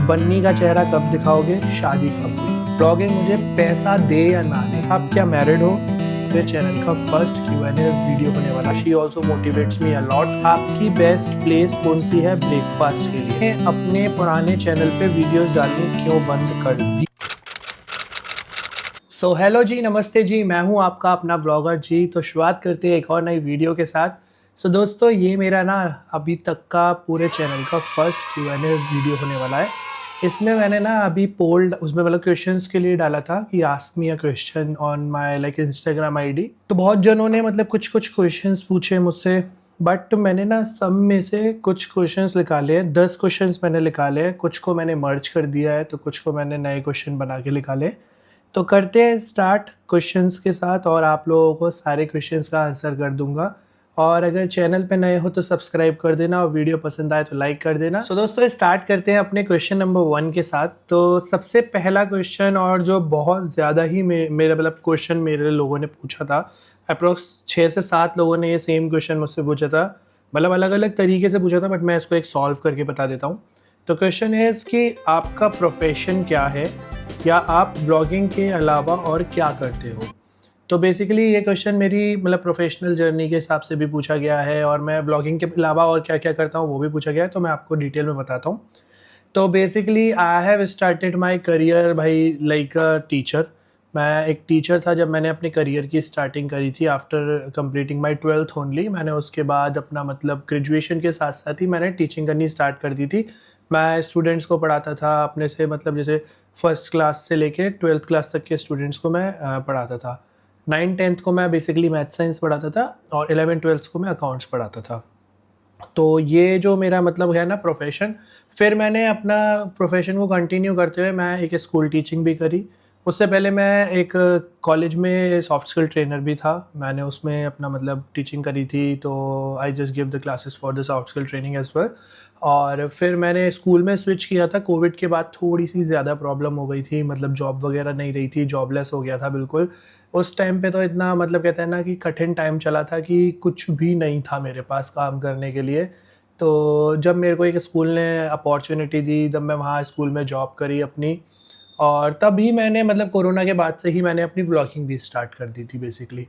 बन्नी का चेहरा कब दिखाओगे, शादी कब हुई। ब्लॉगिंग मुझे पैसा दे या ना दे, आप क्या मैरिड हो। मेरे चैनल का फर्स्ट Q&A वीडियो होने वाला। She also motivates me a lot. आपकी बेस्ट प्लेस कौन सी है ब्रेकफास्ट के लिए। अपने पुराने चैनल पे वीडियोस डालनी क्यों बंद कर दी। सो हेलो जी, नमस्ते जी, मैं हूं आपका अपना ब्लॉगर जी। तो शुरुआत करते हैं एक और नई वीडियो के साथ। सो दोस्तों, ये मेरा ना अभी तक का पूरे चैनल का फर्स्ट Q&A वीडियो होने वाला है। इसमें मैंने ना अभी पोल उसमें मतलब क्वेश्चंस के लिए डाला था कि ask me a question on my like Instagram ID. तो बहुत जनों ने मतलब कुछ कुछ क्वेश्चंस पूछे मुझसे, बट मैंने ना सब में से कुछ क्वेश्चंस निकाले हैं। 10 क्वेश्चंस मैंने निकाले हैं, कुछ को मैंने मर्ज कर दिया है, तो कुछ को मैंने नए क्वेश्चन बना के निकाले। तो करते हैं स्टार्ट क्वेश्चंस के साथ, और आप लोगों को सारे क्वेश्चंस का आंसर कर दूंगा। और अगर चैनल पे नए हो तो सब्सक्राइब कर देना, और वीडियो पसंद आए तो लाइक कर देना। सो दोस्तों, स्टार्ट करते हैं अपने क्वेश्चन नंबर 1 के साथ। तो सबसे पहला क्वेश्चन, और जो बहुत ज़्यादा ही मेरा मतलब क्वेश्चन मेरे लोगों ने पूछा था, अप्रोक्स 6 से 7 लोगों ने ये सेम क्वेश्चन मुझसे पूछा था, मतलब अलग अलग तरीके से पूछा था, बट मैं इसको एक सॉल्व करके बता देता हूँ। तो क्वेश्चन है कि आपका प्रोफेशन क्या है, या आप ब्लॉगिंग के अलावा और क्या करते हो। तो बेसिकली ये क्वेश्चन मेरी मतलब प्रोफेशनल जर्नी के हिसाब से भी पूछा गया है, और मैं ब्लॉगिंग के अलावा और क्या क्या करता हूँ वो भी पूछा गया है, तो मैं आपको डिटेल में बताता हूँ। तो basically I have started my career भाई लाइक अ टीचर। मैं एक टीचर था जब मैंने अपने करियर की स्टार्टिंग करी थी। After completing my 12th only, मैंने उसके बाद अपना मतलब ग्रेजुएशन के साथ साथ ही मैंने टीचिंग करनी स्टार्ट कर दी थी। मैं स्टूडेंट्स को पढ़ाता था अपने से, मतलब जैसे फर्स्ट क्लास से लेके 12th क्लास तक के स्टूडेंट्स को मैं पढ़ाता था। 9th 10th को मैं बेसिकली मैथ साइंस पढ़ाता था, और 11th 12th को मैं अकाउंट्स पढ़ाता था। तो ये जो मेरा मतलब है ना प्रोफेशन, फिर मैंने अपना प्रोफेशन को कंटिन्यू करते हुए मैं एक स्कूल टीचिंग भी करी। उससे पहले मैं एक कॉलेज में सॉफ्ट स्किल ट्रेनर भी था, मैंने उसमें अपना मतलब टीचिंग करी थी। तो I just give the classes for the soft skill training as well. और फिर मैंने स्कूल में स्विच किया था। कोविड के बाद थोड़ी सी ज़्यादा प्रॉब्लम हो गई थी, मतलब जॉब वगैरह नहीं रही थी, जॉबलेस हो गया था बिल्कुल। उस टाइम पे तो इतना मतलब कहते हैं ना कि कठिन टाइम चला था कि कुछ भी नहीं था मेरे पास काम करने के लिए। तो जब मेरे को एक स्कूल ने अपॉर्चुनिटी दी, तब मैं वहाँ स्कूल में जॉब करी अपनी। और तभी मैंने मतलब कोरोना के बाद से ही मैंने अपनी ब्लॉगिंग भी स्टार्ट कर दी थी बेसिकली।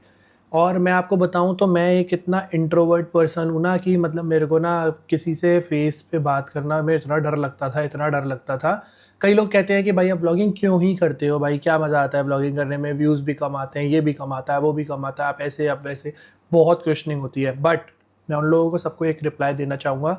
और मैं आपको बताऊँ तो मैं एक इतना इंट्रोवर्ट पर्सन हूँ ना कि मतलब मेरे को ना किसी से फेस पे बात करना मेरे इतना डर लगता था, इतना डर लगता था। कई लोग कहते हैं कि भाई आप ब्लॉगिंग क्यों ही करते हो, भाई क्या मज़ा आता है ब्लॉगिंग करने में, व्यूज़ भी कम आते हैं, ये भी कम आता है, वो भी कम आता है, आप ऐसे आप वैसे, बहुत क्वेश्चनिंग होती है। बट मैं उन लोगों को सबको एक रिप्लाई देना चाहूँगा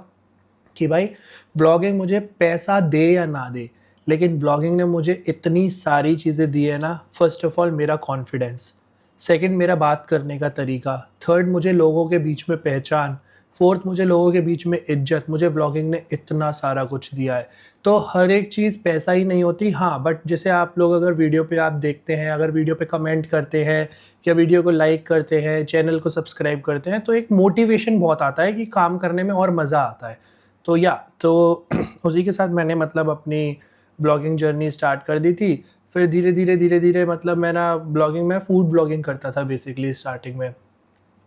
कि भाई ब्लॉगिंग मुझे पैसा दे या ना दे, लेकिन ब्लॉगिंग ने मुझे इतनी सारी चीज़ें दी है ना। फर्स्ट ऑफ ऑल मेरा कॉन्फिडेंस, सेकंड मेरा बात करने का तरीका, थर्ड मुझे लोगों के बीच में पहचान, फोर्थ मुझे लोगों के बीच में इज्जत। मुझे ब्लॉगिंग ने इतना सारा कुछ दिया है। तो हर एक चीज़ पैसा ही नहीं होती, हाँ, बट जैसे आप लोग अगर वीडियो पे आप देखते हैं, अगर वीडियो पे कमेंट करते हैं, या वीडियो को लाइक करते हैं, चैनल को सब्सक्राइब करते हैं, तो एक मोटिवेशन बहुत आता है कि काम करने में और मज़ा आता है। तो उसी के साथ मैंने मतलब अपनी ब्लॉगिंग जर्नी स्टार्ट कर दी थी। फिर धीरे धीरे मतलब मैं ना ब्लॉगिंग में फूड ब्लॉगिंग करता था बेसिकली स्टार्टिंग में।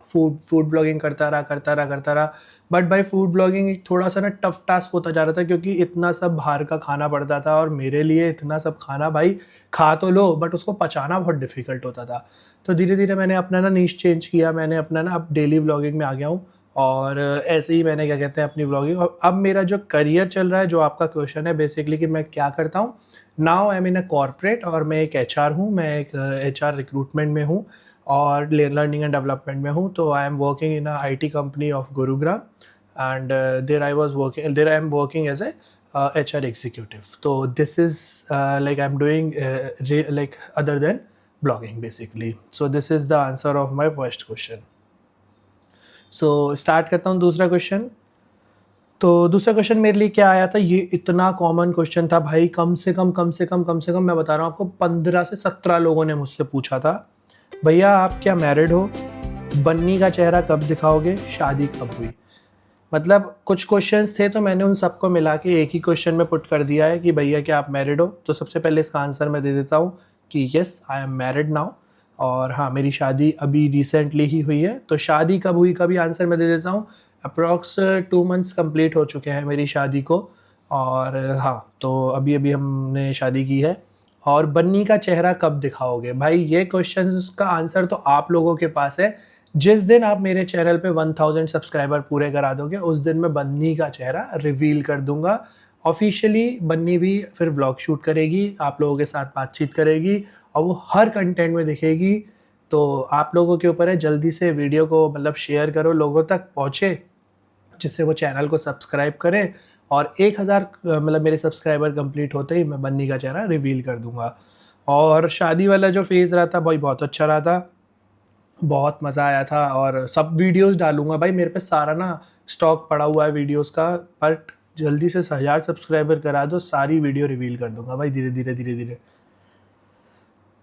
फूड फूड ब्लॉगिंग करता रहा। बट भाई फूड ब्लॉगिंग एक थोड़ा सा ना टफ टास्क होता जा रहा था, क्योंकि इतना सब बाहर का खाना पड़ता था, और मेरे लिए इतना सब खाना भाई खा तो लो बट उसको पचाना बहुत डिफिकल्ट होता था। तो धीरे धीरे मैंने अपना ना नीश चेंज किया, मैंने अपना ना अब डेली ब्लॉगिंग में आ गया हूँ। और ऐसे ही मैंने क्या कहते हैं अपनी ब्लॉगिंग, और अब मेरा जो करियर चल रहा है, जो आपका क्वेश्चन है बेसिकली कि मैं क्या करता हूँ। Now I am in a corporate, और मैं एक HR हूँ, मैं एक HR रिक्रूटमेंट में हूँ, और लर्निंग एंड डेवलपमेंट में हूँ। तो I am working in IT company of Gurugram, and there I am working as a HR executive. तो this is like I am doing like other than blogging basically. So this is the answer of my first question. So start करता हूँ दूसरा question. तो दूसरा question मेरे लिए क्या आया था, ये इतना कॉमन क्वेश्चन था भाई, कम से कम मैं बता रहा हूँ आपको 15 से 17 लोगों ने मुझसे पूछा था, भैया आप क्या मैरिड हो, बन्नी का चेहरा कब दिखाओगे, शादी कब हुई। मतलब कुछ क्वेश्चंस थे, तो मैंने उन सबको मिला के एक ही क्वेश्चन में पुट कर दिया है कि भैया क्या आप मैरिड हो। तो सबसे पहले इसका आंसर मैं दे देता हूँ कि yes I am married now. और हाँ, मेरी शादी अभी रिसेंटली ही हुई है। तो शादी कब हुई का भी आंसर मैं दे देता हूँ। अप्रॉक्स 2 months कंप्लीट हो चुके हैं मेरी शादी को। और हाँ, तो अभी अभी हमने शादी की है। और बन्नी का चेहरा कब दिखाओगे? भाई ये क्वेश्चन का आंसर तो आप लोगों के पास है। जिस दिन आप मेरे चैनल पे 1000 सब्सक्राइबर पूरे करा दोगे, उस दिन मैं बन्नी का चेहरा रिवील कर दूंगा ऑफिशियली। बन्नी भी फिर व्लॉग शूट करेगी, आप लोगों के साथ बातचीत करेगी और वो हर कंटेंट में दिखेगी। तो आप लोगों के ऊपर है, जल्दी से वीडियो को मतलब शेयर करो, लोगों तक पहुँचे, जिससे वो चैनल को सब्सक्राइब करें। और 1000 मतलब मेरे सब्सक्राइबर कंप्लीट होते ही मैं बन्नी का चेहरा रिवील कर दूंगा। और शादी वाला जो फेज़ रहा था भाई, बहुत अच्छा रहा था, बहुत मज़ा आया था। और सब वीडियोस डालूंगा भाई, मेरे पे सारा ना स्टॉक पड़ा हुआ है वीडियोस का। बट जल्दी से 1000 सब्सक्राइबर करा दो, सारी वीडियो रिवील कर दूंगा भाई, धीरे धीरे धीरे धीरे।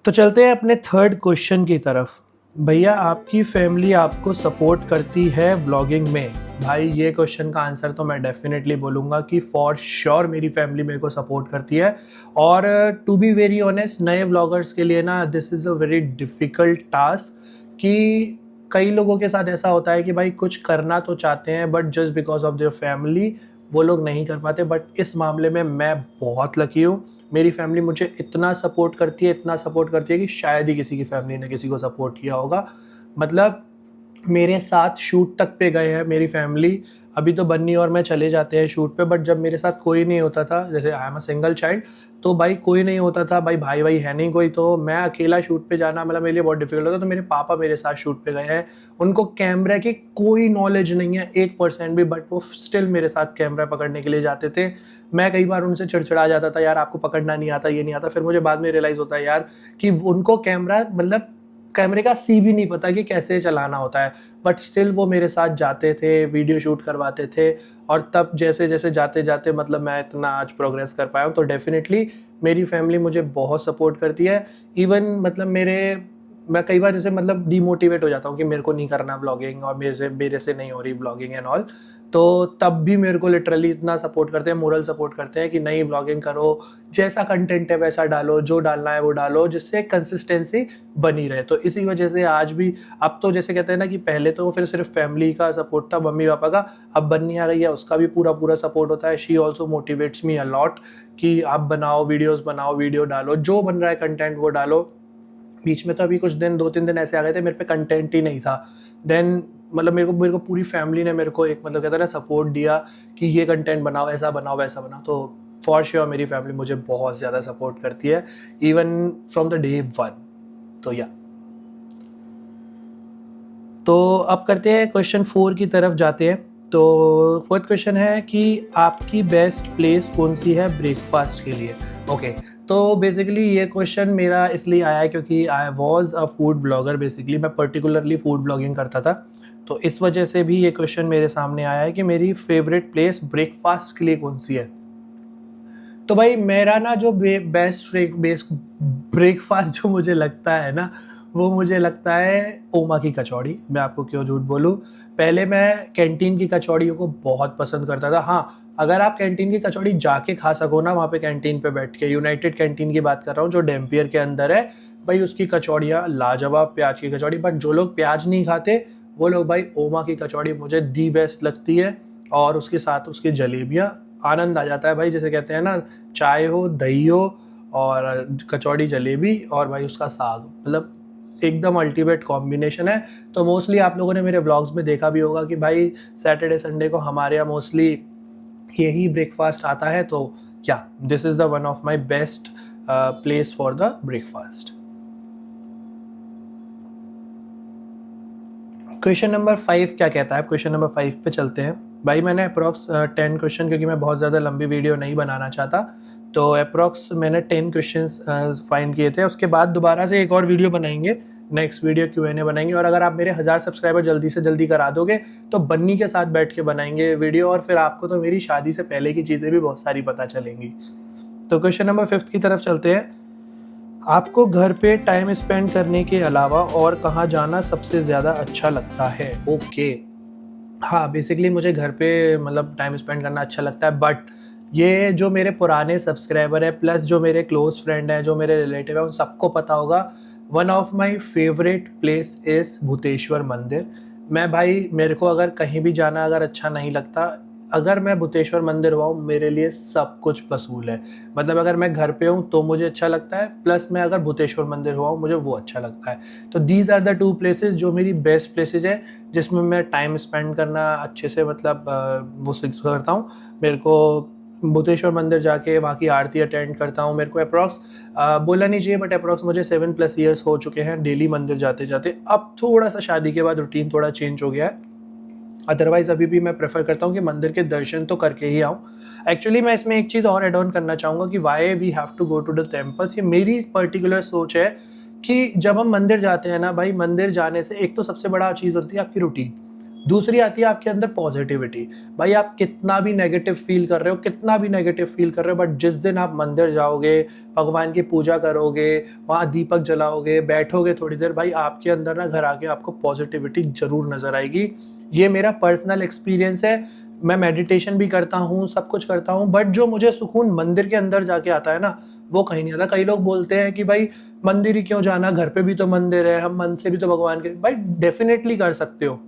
तो चलते हैं अपने थर्ड क्वेश्चन की तरफ। भैया आपकी फैमिली आपको सपोर्ट करती है व्लॉगिंग में? भाई ये क्वेश्चन का आंसर तो मैं डेफिनेटली बोलूँगा कि फॉर श्योर मेरी फैमिली मेरे को सपोर्ट करती है। और टू बी वेरी ऑनेस्ट, नए व्लॉगर्स के लिए ना this is a very difficult task. कि कई लोगों के साथ ऐसा होता है कि भाई कुछ करना तो चाहते हैं, but just because of their family वो लोग नहीं कर पाते। बट इस मामले में मैं बहुत लकी हूँ, मेरी फैमिली मुझे इतना सपोर्ट करती है, इतना सपोर्ट करती है कि शायद ही किसी की फैमिली ने किसी को सपोर्ट किया होगा। मतलब मेरे साथ शूट तक पे गए हैं मेरी फैमिली। अभी तो बन्नी और मैं चले जाते हैं शूट पे, बट जब मेरे साथ कोई नहीं होता था, जैसे I am a single child, तो भाई कोई नहीं होता था, भाई भाई है नहीं कोई, तो मैं अकेला शूट पे जाना मतलब मेरे लिए बहुत डिफिकल्ट होता। तो मेरे पापा मेरे साथ शूट पे गए हैं, उनको कैमरा की कोई नॉलेज नहीं है 1% भी, बट वो स्टिल मेरे साथ कैमरा पकड़ने के लिए जाते थे। मैं कई बार उनसे चिड़चिड़ा जाता था, यार आपको पकड़ना नहीं आता, ये नहीं आता। फिर मुझे बाद में रियलाइज़ होता है यार कि उनको कैमरा मतलब कैमरे का सी भी नहीं पता कि कैसे चलाना होता है, बट स्टिल वो मेरे साथ जाते थे, वीडियो शूट करवाते थे। और तब जैसे जैसे जाते जाते मतलब मैं इतना आज प्रोग्रेस कर पाया हूँ। तो डेफिनेटली मेरी फैमिली मुझे बहुत सपोर्ट करती है। इवन मतलब मैं कई बार जैसे मतलब डीमोटिवेट हो जाता हूँ कि मेरे को नहीं करना ब्लॉगिंग और मेरे से नहीं हो रही ब्लॉगिंग एंड ऑल, तो तब भी मेरे को लिटरली इतना सपोर्ट करते हैं, मोरल सपोर्ट करते हैं कि नहीं ब्लॉगिंग करो, जैसा कंटेंट है वैसा डालो, जो डालना है वो डालो, जिससे कंसिस्टेंसी बनी रहे। तो इसी वजह से आज भी, अब तो जैसे कहते हैं ना कि पहले तो फिर सिर्फ फैमिली का सपोर्ट था, मम्मी पापा का, अब बन्नी आ गई है, उसका भी पूरा पूरा सपोर्ट होता है। She also motivates me a lot कि आप बनाओ वीडियोस, बनाओ वीडियो डालो, जो बन रहा है कंटेंट वो डालो। बीच में तो अभी कुछ दिन 2-3 दिन ऐसे आ गए थे मेरे पे कंटेंट ही नहीं था। देन मतलब मेरे को पूरी फैमिली ने मेरे को एक मतलब कहता है ना सपोर्ट दिया कि ये कंटेंट बनाओ, ऐसा बनाओ, वैसा बनाओ। तो फॉर श्योर मेरी फैमिली मुझे बहुत ज़्यादा सपोर्ट करती है, इवन फ्रॉम द डे 1। तो या, तो अब करते हैं क्वेश्चन 4 की तरफ जाते हैं। तो फोर्थ क्वेश्चन है कि आपकी बेस्ट प्लेस कौन सी है ब्रेकफास्ट के लिए? ओके, तो बेसिकली ये क्वेश्चन मेरा इसलिए आया है क्योंकि I was a food blogger. Basically मैं पर्टिकुलरली फूड ब्लॉगिंग करता था, तो इस वजह से भी ये क्वेश्चन मेरे सामने आया है कि मेरी फेवरेट प्लेस ब्रेकफास्ट के लिए कौन सी है। तो भाई मेरा ना जो बेस्ट ब्रेकफास्ट जो मुझे लगता है ना, वो मुझे लगता है ओमा की कचौड़ी। मैं आपको क्यों झूठ बोलूँ, पहले मैं कैंटीन की कचौड़ियों को बहुत पसंद करता था। हाँ, अगर आप कैंटीन की कचौड़ी जाके खा सको ना वहाँ पे कैंटीन पे बैठ के, यूनाइटेड कैंटीन की बात कर रहा हूँ जो डैम्पियर के अंदर है, भाई उसकी कचौड़ियाँ लाजवाब, प्याज की कचौड़ी। बट जो लोग प्याज नहीं खाते वो लोग भाई ओमा की कचौड़ी मुझे दी बेस्ट लगती है। और उसके साथ उसकी जलेबियाँ, आनंद आ जाता है भाई। जैसे कहते हैं ना, चाय हो, दही हो और कचौड़ी जलेबी और भाई उसका साग, मतलब एकदम अल्टीमेट कॉम्बिनेशन है। तो मोस्टली आप लोगों ने मेरे व्लॉग्स में देखा भी होगा कि भाई सैटरडे संडे को हमारे यहाँ मोस्टली यही ब्रेकफास्ट आता है। तो क्या, this is the one of my best place for the breakfast. Question number 5 क्या कहता है? क्वेश्चन नंबर 5 पे चलते हैं। भाई मैंने अप्रॉक्स 10 क्वेश्चन, क्योंकि मैं बहुत ज़्यादा लंबी वीडियो नहीं बनाना चाहता, तो अप्रॉक्स मैंने 10 क्वेश्चंस फाइंड किए थे। उसके बाद दोबारा से एक और वीडियो बनाएंगे, नेक्स्ट वीडियो Q&A बनाएंगे। और अगर आप मेरे 1000 सब्सक्राइबर जल्दी से जल्दी करा दोगे तो बन्नी के साथ बैठ के बनाएंगे वीडियो, और फिर आपको तो मेरी शादी से पहले की चीज़ें भी बहुत सारी पता चलेंगी। तो क्वेश्चन नंबर 5 की तरफ चलते हैं। आपको घर पे टाइम स्पेंड करने के अलावा और कहाँ जाना सबसे ज़्यादा अच्छा लगता है? ओके, हाँ, बेसिकली मुझे घर पे मतलब टाइम स्पेंड करना अच्छा लगता है। बट ये जो मेरे पुराने सब्सक्राइबर है प्लस जो मेरे क्लोज फ्रेंड हैं, जो मेरे रिलेटिव है, उन सबको पता होगा, one of my favourite place is Bhuteshwar मंदिर। मैं भाई, मेरे को अगर कहीं भी जाना अगर अच्छा नहीं लगता, अगर मैं भूतेश्वर मंदिर हुआ हूँ, मेरे लिए सब कुछ वसूल है। मतलब अगर मैं घर पे हूँ तो मुझे अच्छा लगता है, प्लस मैं अगर भूतेश्वर मंदिर हुआ हूँ मुझे वो अच्छा लगता है। तो these are the two places जो मेरी बेस्ट प्लेसेस है, जिसमें मैं टाइम स्पेंड करना अच्छे से मतलब वो करता हूँ। मेरे को भूतेश्वर मंदिर जाके वहाँ की आरती अटेंड करता हूँ। मेरे को अप्रॉक्स बोलना नहीं चाहिए बट अप्रॉक्स मुझे 7+ ईयर्स हो चुके हैं डेली मंदिर जाते जाते। अब थोड़ा सा शादी के बाद रूटीन थोड़ा चेंज हो गया है, अदरवाइज अभी भी मैं प्रेफर करता हूँ कि मंदिर के दर्शन तो करके ही आऊँ। एक्चुअली मैं इसमें एक चीज़ और एड ऑन करना चाहूँगा कि why we have to go to the temples. ये मेरी पर्टिकुलर सोच है कि जब हम मंदिर जाते हैं ना भाई, मंदिर जाने से एक तो सबसे बड़ा चीज़ होती है आपकी रूटीन, दूसरी आती है आपके अंदर पॉजिटिविटी। भाई आप कितना भी नेगेटिव फील कर रहे हो, कितना भी नेगेटिव फील कर रहे हो, बट जिस दिन आप मंदिर जाओगे, भगवान की पूजा करोगे, वहाँ दीपक जलाओगे, बैठोगे थोड़ी देर, भाई आपके अंदर ना घर आके आपको पॉजिटिविटी जरूर नजर आएगी। ये मेरा पर्सनल एक्सपीरियंस है। मैं मेडिटेशन भी करता हूँ, सब कुछ करता हूँ, बट जो मुझे सुकून मंदिर के अंदर जाके आता है ना, वो कहीं नहीं आता। कई लोग बोलते हैं कि भाई मंदिर ही क्यों जाना, घर पे भी तो मंदिर है, हम मन से भी तो भगवान के। भाई डेफिनेटली कर सकते हो।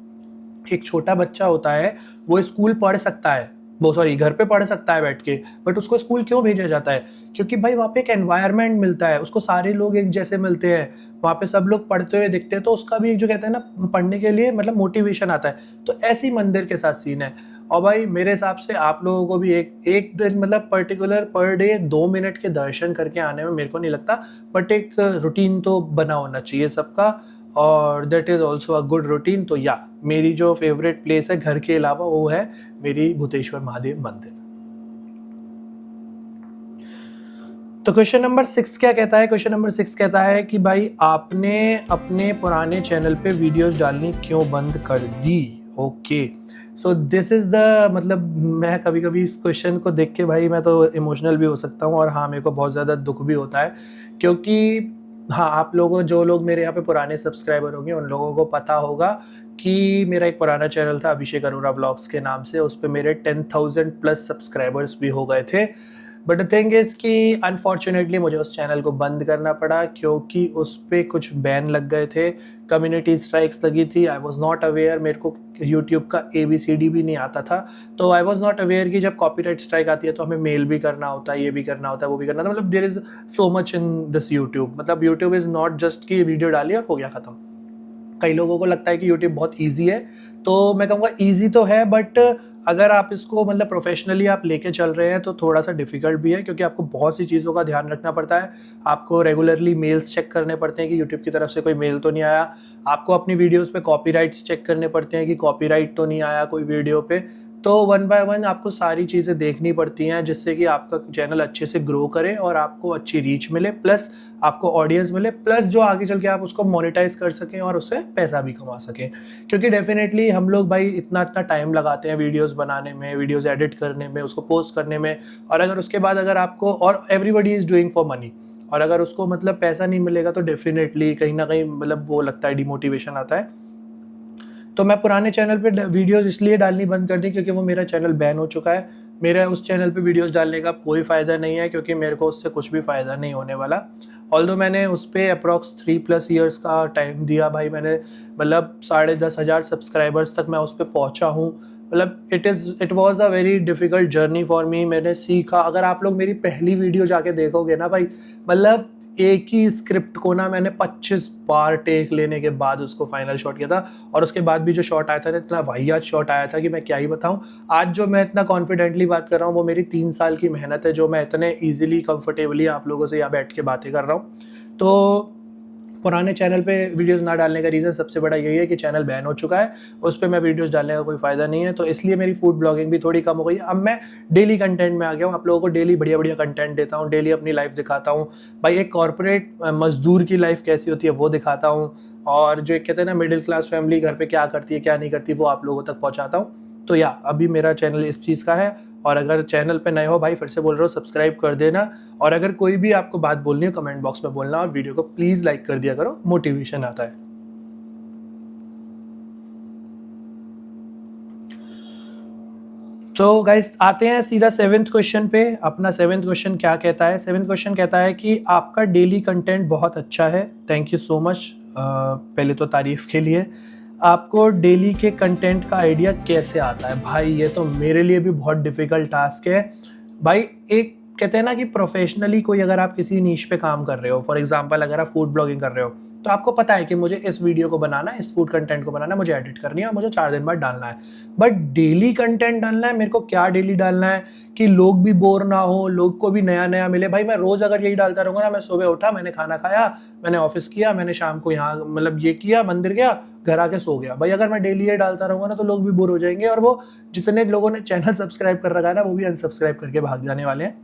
एक छोटा बच्चा होता है, वो स्कूल पढ़ सकता है, वो सॉरी घर पे पढ़ सकता है बैठ के, बट उसको स्कूल क्यों भेजा जाता है? क्योंकि भाई वहाँ पे एक एनवायरनमेंट मिलता है उसको, सारे लोग एक जैसे मिलते हैं, वहाँ पे सब लोग पढ़ते हुए दिखते हैं, तो उसका भी एक जो कहते हैं ना पढ़ने के लिए मतलब मोटिवेशन आता है। तो ऐसी मंदिर के साथ सीन है। और भाई मेरे हिसाब से आप लोगों को भी एक दिन मतलब पर्टिकुलर पर डे 2 मिनट के दर्शन करके आने में मेरे को नहीं लगता, बट एक रूटीन तो बना होना चाहिए सबका, और that is also a good routine. तो या मेरी जो फेवरेट प्लेस है घर के अलावा वो है मेरी भूतेश्वर महादेव मंदिर। तो क्वेश्चन नंबर 6 क्या कहता है? क्वेश्चन नंबर 6 कहता है कि भाई आपने अपने पुराने चैनल पे वीडियोस डालनी क्यों बंद कर दी? Okay, so this is the मतलब मैं कभी कभी इस क्वेश्चन को देख के भाई मैं तो इमोशनल भी हो सकता हूँ, और हाँ मेरे को बहुत ज़्यादा दुख भी होता है, क्योंकि हाँ आप लोगों जो लोग मेरे यहाँ पे पुराने सब्सक्राइबर होंगे उन लोगों को पता होगा कि मेरा एक पुराना चैनल था अभिषेक अरोरा व्लॉग्स के नाम से, उस पर मेरे 10,000+ सब्सक्राइबर्स भी हो गए थे। बट द थिंग इज़ कि अनफॉर्चुनेटली मुझे उस चैनल को बंद करना पड़ा, क्योंकि उस पर कुछ बैन लग गए थे, कम्युनिटी स्ट्राइक्स लगी थी। आई वॉज नॉट अवेयर, मेरे को यूट्यूब का ABCD भी नहीं आता था, तो आई वॉज नॉट अवेयर कि जब कॉपीराइट स्ट्राइक आती है तो हमें मेल भी करना होता है, ये भी करना होता है, वो भी करना होता है। मतलब there is so much in this YouTube. मतलब यूट्यूब इज़ नॉट जस्ट कि वीडियो डाली और हो गया ख़त्म। कई लोगों को लगता है कि यूट्यूब बहुत ईजी है, तो मैं कहूँगा ईजी तो है, बट अगर आप इसको मतलब प्रोफेशनली आप लेके चल रहे हैं तो थोड़ा सा डिफिकल्ट भी है, क्योंकि आपको बहुत सी चीज़ों का ध्यान रखना पड़ता है। आपको रेगुलरली मेल्स चेक करने पड़ते हैं कि यूट्यूब की तरफ से कोई मेल तो नहीं आया। आपको अपनी वीडियोस पे कॉपीराइट्स चेक करने पड़ते हैं कि कॉपीराइट तो नहीं आया कोई वीडियो पे। तो वन बाय वन आपको सारी चीज़ें देखनी पड़ती हैं, जिससे कि आपका चैनल अच्छे से ग्रो करे और आपको अच्छी रीच मिले, प्लस आपको ऑडियंस मिले, प्लस जो आगे चल के आप उसको मोनेटाइज कर सकें और उससे पैसा भी कमा सकें। क्योंकि डेफिनेटली हम लोग भाई इतना इतना टाइम लगाते हैं वीडियोस बनाने में, वीडियोस एडिट करने में, उसको पोस्ट करने में, और अगर उसके बाद अगर आपको, और everybody is doing for money, और अगर उसको मतलब पैसा नहीं मिलेगा तो डेफिनेटली कहीं ना कहीं मतलब वो लगता है, डिमोटिवेशन आता है। तो मैं पुराने चैनल पे वीडियोस इसलिए डालनी बंद कर दी क्योंकि वो मेरा चैनल बैन हो चुका है। मेरा उस चैनल पे वीडियोस डालने का कोई फ़ायदा नहीं है, क्योंकि मेरे को उससे कुछ भी फ़ायदा नहीं होने वाला। ऑल्दो मैंने उस पर अप्रॉक्स 3+ ईयर्स का टाइम दिया भाई, मैंने मतलब 10,500 सब्सक्राइबर्स तक मैं उस पर पहुँचा हूँ। मतलब it was a very difficult journey for me. मैंने सीखा, अगर आप लोग मेरी पहली वीडियो जाके देखोगे ना भाई, मतलब एक ही स्क्रिप्ट को ना मैंने 25 बार टेक लेने के बाद उसको फाइनल शॉट किया था, और उसके बाद भी जो शॉट आया था ना, इतना वाहियात शॉट आया था कि मैं क्या ही बताऊं। आज जो मैं इतना कॉन्फिडेंटली बात कर रहा हूँ वो मेरी 3 साल की मेहनत है, जो मैं इतने ईजिली कंफर्टेबली आप लोगों से यहाँ बैठ के बातें कर रहा हूँ। तो पुराने चैनल पे वीडियोस ना डालने का रीज़न सबसे बड़ा यही है कि चैनल बैन हो चुका है, उस पर मैं वीडियोस डालने का कोई फ़ायदा नहीं है, तो इसलिए मेरी फूड ब्लॉगिंग भी थोड़ी कम हो गई। अब मैं डेली कंटेंट में आ गया हूँ, आप लोगों को डेली बढ़िया बढ़िया कंटेंट देता हूँ, डेली अपनी लाइफ दिखाता हूँ भाई। एक कॉर्पोरेट मजदूर की लाइफ कैसी होती है वो दिखाता हूँ, और जो कहते हैं ना मिडिल क्लास फैमिली घर पे क्या करती है क्या नहीं करती, वो आप लोगों तक पहुँचाता हूँ। तो या अभी मेरा चैनल इस चीज़ का है, और अगर चैनल पे नए हो भाई, फिर से बोल रहा हूँ सब्सक्राइब कर देना, और अगर कोई भी आपको बात बोलनी है कमेंट बॉक्स में बोलना, और वीडियो को प्लीज़ लाइक कर दिया करो, मोटिवेशन आता है। तो गाइस आते हैं सीधा 7th क्वेश्चन पे। अपना 7th क्वेश्चन क्या कहता है? 7th क्वेश्चन कहता है कि आपका डेली कंटेंट बहुत अच्छा है, थैंक यू सो मच, पहले तो तारीफ़ के लिए। आपको डेली के कंटेंट का आइडिया कैसे आता है? भाई ये तो मेरे लिए भी बहुत डिफ़िकल्ट टास्क है। भाई एक कहते हैं ना कि प्रोफेशनली कोई अगर आप किसी नीश पे काम कर रहे हो, फॉर एग्जांपल अगर आप फूड ब्लॉगिंग कर रहे हो, तो आपको पता है कि मुझे इस वीडियो को बनाना है, इस फूड कंटेंट को बनाना है, मुझे एडिट करनी है और मुझे 4 दिन बाद डालना है। बट डेली कंटेंट डालना है, मेरे को क्या डेली डालना है कि लोग भी बोर ना हो, लोग को भी नया-नया मिले। भाई मैं रोज़ अगर यही डालता रहूँगा ना, मैं सुबह उठा, मैंने खाना खाया, मैंने ऑफिस किया, मैंने शाम को यहाँ मतलब ये किया, मंदिर गया, घर आके सो गया। भाई अगर मैं डेली ये डालता रहूँगा ना, तो लोग भी बोर हो जाएँगे और वो जितने लोगों ने चैनल सब्सक्राइब कर रखा है ना, वो भी अनसब्सक्राइब करके भाग जाने वाले हैं।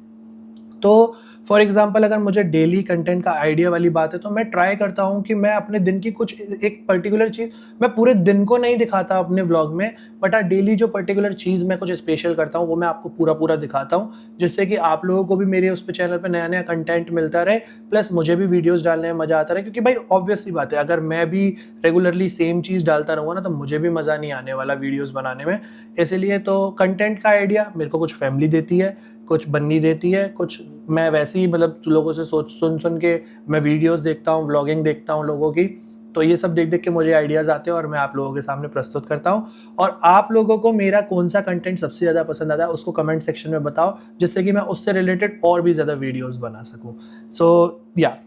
तो फॉर एग्जांपल अगर मुझे डेली कंटेंट का आइडिया वाली बात है, तो मैं ट्राई करता हूँ कि मैं अपने दिन की कुछ एक पर्टिकुलर चीज़, मैं पूरे दिन को नहीं दिखाता अपने ब्लॉग में, बट डेली जो पर्टिकुलर चीज़ मैं कुछ स्पेशल करता हूँ वो मैं आपको पूरा पूरा दिखाता हूँ, जिससे कि आप लोगों को भी मेरे उस पे चैनल पे नया नया कंटेंट मिलता रहे, प्लस मुझे भी वीडियोज़ डालने में मज़ा आता रहे। क्योंकि भाई ऑब्वियस सी बात है, अगर मैं भी रेगुलरली सेम चीज़ डालता रहूँगा ना, तो मुझे भी मज़ा नहीं आने वाला वीडियोज़ बनाने में। इसीलिए तो कंटेंट का आइडिया मेरे को कुछ फैमिली देती है, कुछ बन्नी देती है, कुछ मैं वैसे ही मतलब लोगों से सुन के मैं वीडियोस देखता हूँ, व्लॉगिंग देखता हूँ लोगों की, तो ये सब देख के मुझे आइडियाज़ आते हैं और मैं आप लोगों के सामने प्रस्तुत करता हूँ। और आप लोगों को मेरा कौन-सा कंटेंट सबसे ज़्यादा पसंद आता है, उसको कमेंट सेक्शन में बताओ, जिससे कि मैं उससे रिलेटेड और भी ज़्यादा वीडियोस बना सकूँ।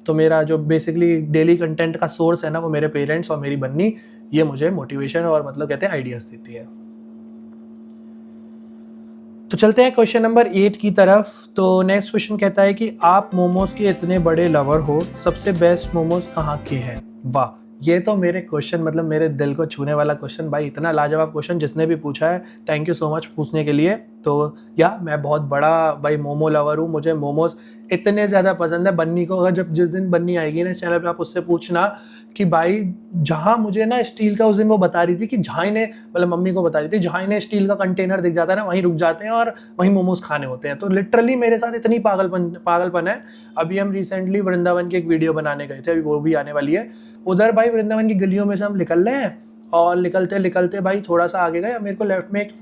तो मेरा जो बेसिकली डेली कंटेंट का सोर्स है ना, वो मेरे पेरेंट्स और मेरी बन्नी, ये मुझे मोटिवेशन और मतलब कहते हैं आइडियाज़ देती है। तो चलते हैं क्वेश्चन नंबर 8 की तरफ। तो नेक्स्ट क्वेश्चन कहता है कि आप मोमोज के इतने बड़े लवर हो, सबसे बेस्ट मोमोज कहाँ के हैं? वाह! ये तो मेरे क्वेश्चन मतलब मेरे दिल को छूने वाला क्वेश्चन, भाई इतना लाजवाब क्वेश्चन जिसने भी पूछा है, थैंक यू सो मच पूछने के लिए। तो मैं बहुत बड़ा भाई मोमो लवर हूँ, मुझे मोमोज इतने ज़्यादा पसंद है। बन्नी को अगर जिस दिन बन्नी आएगी ना इस चैनल पे, आप उससे पूछना कि भाई जहाँ मुझे ना स्टील का, उस दिन वो बता रही थी कि जहाँ इन्हें मतलब मम्मी को बता रही थी, जहाँ इन्हें स्टील का कंटेनर दिख जाता है ना, वहीं रुक जाते हैं और वहीं मोमोज खाने होते हैं। तो लिटरली मेरे साथ इतनी पागलपन है। अभी हम रिसेंटली वृंदावन की एक वीडियो बनाने गए थे, अभी वो भी आने वाली है। उधर भाई वृंदावन की गलियों में से हम निकल रहे हैं और निकलते निकलते भाई थोड़ा सा आगे गए, मेरे को लेफ्ट में एक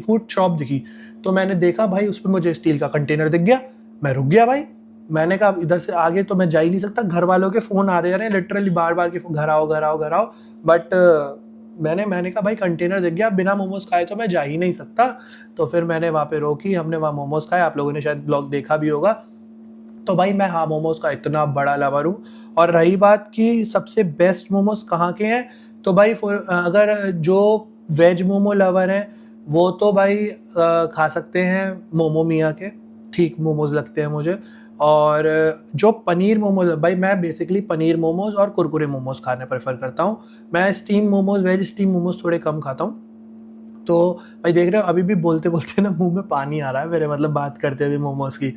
फूड शॉप दिखी। तो मैंने देखा भाई उस पर मुझे स्टील का कंटेनर दिख गया, मैं रुक गया भाई। मैंने कहा इधर से आगे तो मैं जा ही नहीं सकता, घर वालों के फ़ोन आ रहे हैं लिटरली बार बार के, घर आओ घर आओ घर आओ। बट मैंने कहा भाई कंटेनर दिख गया, बिना मोमोज खाए तो मैं जा ही नहीं सकता। तो फिर मैंने वहाँ पे रोकी, हमने वहाँ मोमोज खाए, आप लोगों ने शायद ब्लॉग देखा भी होगा। तो भाई मैं हाँ मोमोज का इतना बड़ा लवर हूँ। और रही बात कि सबसे बेस्ट मोमोज कहाँ के हैं, तो भाई अगर जो वेज मोमो लवर हैं वो तो भाई खा सकते हैं मोमो मियाँ के, ठीक मोमोज लगते हैं मुझे। और जो पनीर मोमोज, भाई मैं बेसिकली पनीर मोमोज और कुरकुरे मोमोज खाने प्रेफर करता हूँ। मैं steam momos, veg steam momos थोड़े कम खाता हूँ। तो भाई देख रहे हो अभी भी बोलते बोलते ना मुंह में पानी आ रहा है मेरे, मतलब बात करते हुए मोमोज की।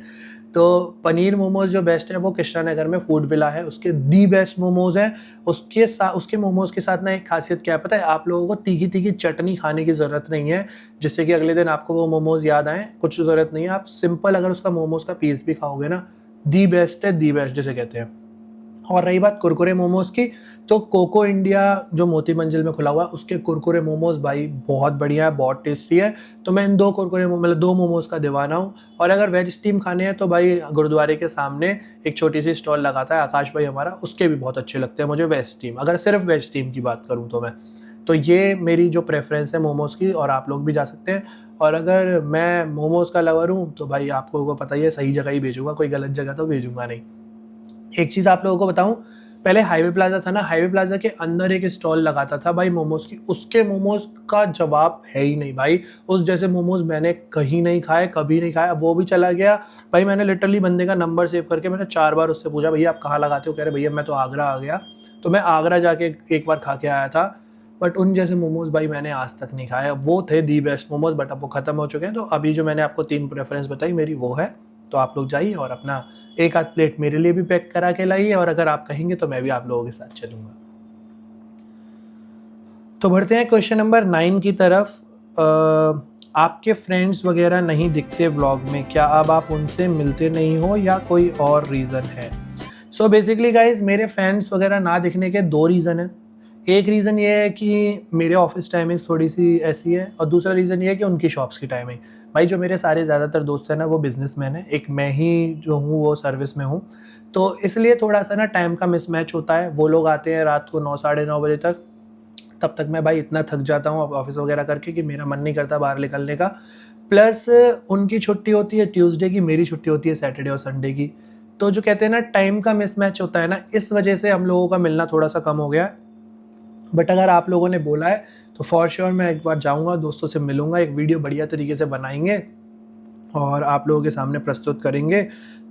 तो पनीर मोमोज जो बेस्ट है वो कृष्णा नगर में फूड विला है, उसके दी बेस्ट मोमोज हैं। उसके मोमोज के साथ ना एक खासियत क्या है पता है, आप लोगों को तीखी तीखी चटनी खाने की ज़रूरत नहीं है, जिससे कि अगले दिन आपको वो मोमोज याद आए, कुछ ज़रूरत नहीं है। आप सिंपल अगर उसका मोमोज का पीस भी खाओगे ना, दी बेस्ट है, दी बेस्ट जिसे कहते हैं। और रही बात कुरकुरे मोमोज की, तो कोको इंडिया जो मोती मंजिल में खुला हुआ है, उसके कुरकुरे मोमोज भाई बहुत बढ़िया है, बहुत टेस्टी है। तो मैं इन दो मतलब दो मोमोज का दीवाना हूँ। और अगर वेज स्टीम खाने हैं तो भाई गुरुद्वारे के सामने एक छोटी सी स्टॉल लगाता है आकाश भाई हमारा, उसके भी बहुत अच्छे लगते हैं मुझे वेज स्टीम, अगर सिर्फ वेज स्टीम की बात करूँ तो मैं। तो ये मेरी जो प्रेफरेंस है मोमोज़ की, और आप लोग भी जा सकते हैं। और अगर मैं मोमोज़ का लवर हूँ तो भाई आप लोगों को पता ही है, सही जगह ही भेजूँगा, कोई गलत जगह तो भेजूँगा नहीं। एक चीज़ आप लोगों को बताऊं, पहले हाईवे प्लाजा था ना, हाईवे प्लाजा के अंदर एक स्टॉल लगाता था भाई मोमोज की, उसके मोमोज का जवाब है ही नहीं भाई। उस जैसे मोमोज मैंने कहीं नहीं खाए, कभी नहीं खाया। वो भी चला गया भाई, मैंने लिटरली बंदे का नंबर सेव करके मैंने 4 बार उससे पूछा भैया आप कहाँ लगाते हो, कह रहे भैया मैं तो आगरा आ गया। तो मैं आगरा जाके एक बार खा के आया था, बट उन जैसे मोमोज भाई मैंने आज तक नहीं खाया। वो थे दी बेस्ट मोमोज, बट अब वो ख़त्म हो चुके हैं। तो अभी जो मैंने आपको 3 प्रेफरेंस बताई मेरी वो है। तो आप लोग जाइए और अपना एक आध प्लेट मेरे लिए भी पैक करा के लाइए, और अगर आप कहेंगे तो मैं भी आप लोगों के साथ चलूँगा। तो बढ़ते हैं क्वेश्चन नंबर 9 की तरफ। आपके फ्रेंड्स वगैरह नहीं दिखते व्लॉग में, क्या अब आप उनसे मिलते नहीं हो या कोई और रीज़न है? सो बेसिकली गाइज, मेरे फैंस वगैरह ना दिखने के 2 रीज़न हैं। एक रीज़न ये है कि मेरे ऑफिस टाइमिंग्स थोड़ी सी ऐसी है, और दूसरा रीज़न ये है कि उनकी शॉप्स की टाइमिंग। भाई जो मेरे सारे ज़्यादातर दोस्त हैं ना वो बिजनेसमैन हैं, एक मैं ही जो हूँ वो सर्विस में हूँ। तो इसलिए थोड़ा सा ना टाइम का मिसमैच होता है। वो लोग आते हैं रात को 9 साढ़े 9 बजे तक, तब तक मैं भाई इतना थक जाता हूँ ऑफिस वगैरह करके कि मेरा मन नहीं करता बाहर निकलने का। प्लस उनकी छुट्टी होती है ट्यूसडे की, मेरी छुट्टी होती है सैटरडे और संडे की। तो जो कहते हैं ना टाइम का मिसमैच होता है ना, इस वजह से हम लोगों का मिलना थोड़ा सा कम हो गया। बट अगर आप लोगों ने बोला है तो फॉर श्योर मैं एक बार जाऊँगा, दोस्तों से मिलूँगा, एक वीडियो बढ़िया तरीके से बनाएंगे और आप लोगों के सामने प्रस्तुत करेंगे।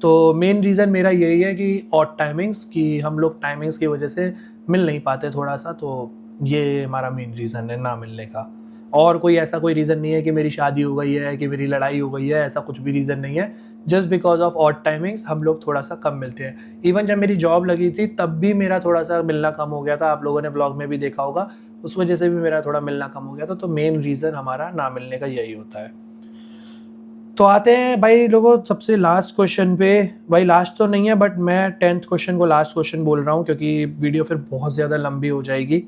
तो मेन रीज़न मेरा यही है कि ऑड टाइमिंग्स, कि हम लोग टाइमिंग्स की वजह से मिल नहीं पाते थोड़ा सा, तो ये हमारा मेन रीज़न है ना मिलने का। और कोई ऐसा कोई रीज़न नहीं है कि मेरी शादी हो गई है, कि मेरी लड़ाई हो गई है, ऐसा कुछ भी रीज़न नहीं है। Just because of odd timings हम लोग थोड़ा सा कम मिलते हैं। इवन जब मेरी जॉब लगी थी तब भी मेरा थोड़ा सा मिलना कम हो गया था, आप लोगों ने ब्लॉग में भी देखा होगा, उस वजह से भी मेरा थोड़ा मिलना कम हो गया था। तो मेन रीज़न हमारा ना मिलने का यही होता है। तो आते हैं भाई लोगों सबसे लास्ट क्वेश्चन पे। भाई लास्ट तो नहीं है, बट मैं 10th क्वेश्चन को लास्ट क्वेश्चन बोल रहा हूँ क्योंकि वीडियो फिर बहुत ज़्यादा लंबी हो जाएगी।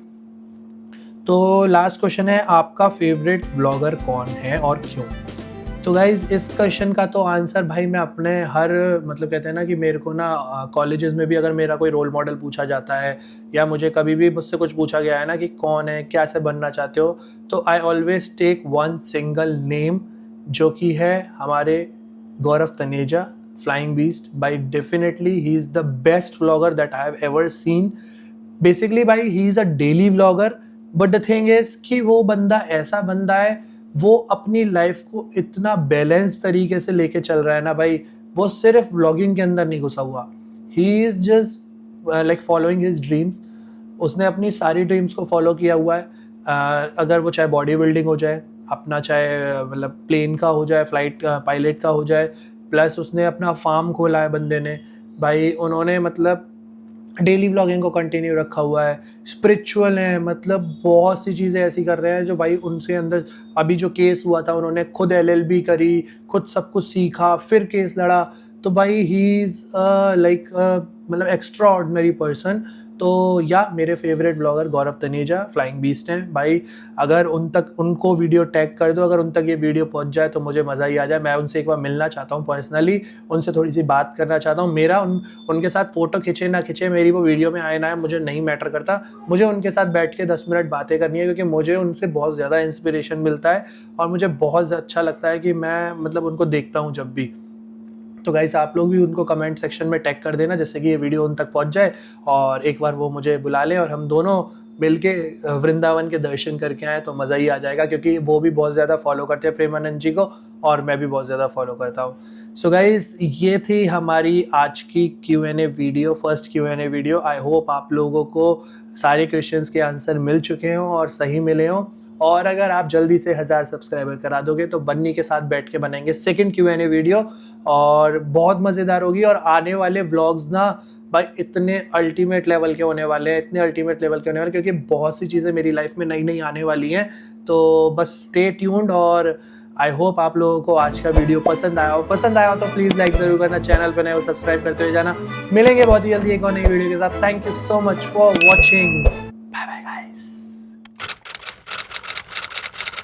तो लास्ट क्वेश्चन है, आपका फेवरेट व्लॉगर कौन है और क्यों? तो गाइज इस क्वेश्चन का तो आंसर भाई मैं अपने हर मतलब कहते हैं ना कि मेरे को ना कॉलेजेस में भी अगर मेरा कोई रोल मॉडल पूछा जाता है या मुझे कभी भी मुझसे कुछ पूछा गया है ना कि कौन है, क्या से बनना चाहते हो, तो I always take one single name, जो कि है हमारे गौरव तनेजा, फ्लाइंग बीस्ट। बाई definitely he is the best vlogger that I have ever seen. Basically भाई he is a daily vlogger, but the thing is कि वो बंदा ऐसा बंदा है, वो अपनी लाइफ को इतना बैलेंस तरीके से लेके चल रहा है ना भाई, वो सिर्फ व्लॉगिंग के अंदर नहीं घुसा हुआ। He is just like following his dreams. उसने अपनी सारी ड्रीम्स को फॉलो किया हुआ है। अगर वो चाहे बॉडी बिल्डिंग हो जाए, अपना चाहे मतलब प्लेन का हो जाए, फ्लाइट पायलट का हो जाए, प्लस उसने अपना फार्म खोला है बंदे ने भाई, उन्होंने मतलब डेली व्लॉगिंग को कंटिन्यू रखा हुआ है, स्पिरिचुअल है, मतलब बहुत सी चीज़ें ऐसी कर रहे हैं जो भाई उनके अंदर। अभी जो केस हुआ था उन्होंने खुद LLB करी, खुद सब कुछ सीखा, फिर केस लड़ा। तो भाई ही इज़ लाइक मतलब एक्स्ट्रा ऑर्डिनरी पर्सन। तो या मेरे फेवरेट ब्लॉगर गौरव तनेजा, फ्लाइंग बीस्ट हैं भाई। अगर उनको वीडियो टैग कर दो, अगर उन तक ये वीडियो पहुंच जाए तो मुझे मज़ा ही आ जाए। मैं उनसे एक बार मिलना चाहता हूँ पर्सनली, उनसे थोड़ी सी बात करना चाहता हूँ। मेरा उनके साथ फ़ोटो खिंचे ना खिंचे, मेरी वो वीडियो में आए ना आए, मुझे नहीं मैटर करता। मुझे उनके साथ बैठ के 10 मिनट बातें करनी है, क्योंकि मुझे उनसे बहुत ज़्यादा इंस्पिरेशन मिलता है और मुझे बहुत अच्छा लगता है कि मैं मतलब उनको देखता हूँ जब भी। तो गाइस आप लोग भी उनको कमेंट सेक्शन में टैग कर देना, जैसे कि ये वीडियो उन तक पहुंच जाए और एक बार वो मुझे बुला लें और हम दोनों मिलके वृंदावन के दर्शन करके आए, तो मज़ा ही आ जाएगा। क्योंकि वो भी बहुत ज़्यादा फॉलो करते हैं प्रेमानंद जी को और मैं भी बहुत ज़्यादा फॉलो करता हूँ। सो गाइस ये थी हमारी आज की Q&A video, first Q&A video. I hope आप लोगों को सारे क्वेश्चंस के आंसर मिल चुके हों और सही मिले हों। और अगर आप जल्दी से 1000 सब्सक्राइबर करा दोगे तो बन्नी के साथ बैठ के बनाएंगे सेकंड Q&A वीडियो, और बहुत मज़ेदार होगी। और आने वाले व्लॉग्स ना भाई इतने अल्टीमेट लेवल के होने वाले हैं, इतने अल्टीमेट लेवल के होने वाले, क्योंकि बहुत सी चीज़ें मेरी लाइफ में नई नई आने वाली हैं। तो बस स्टे ट्यून्ड। और आई होप आप लोगों को आज का वीडियो पसंद आया हो। पसंद आया हो तो प्लीज़ लाइक ज़रूर करना, चैनल पर नए हो सब्सक्राइब करते हुए जाना। मिलेंगे बहुत ही जल्दी एक और नई वीडियो के साथ। Thank you so much for watching. Bye bye guys.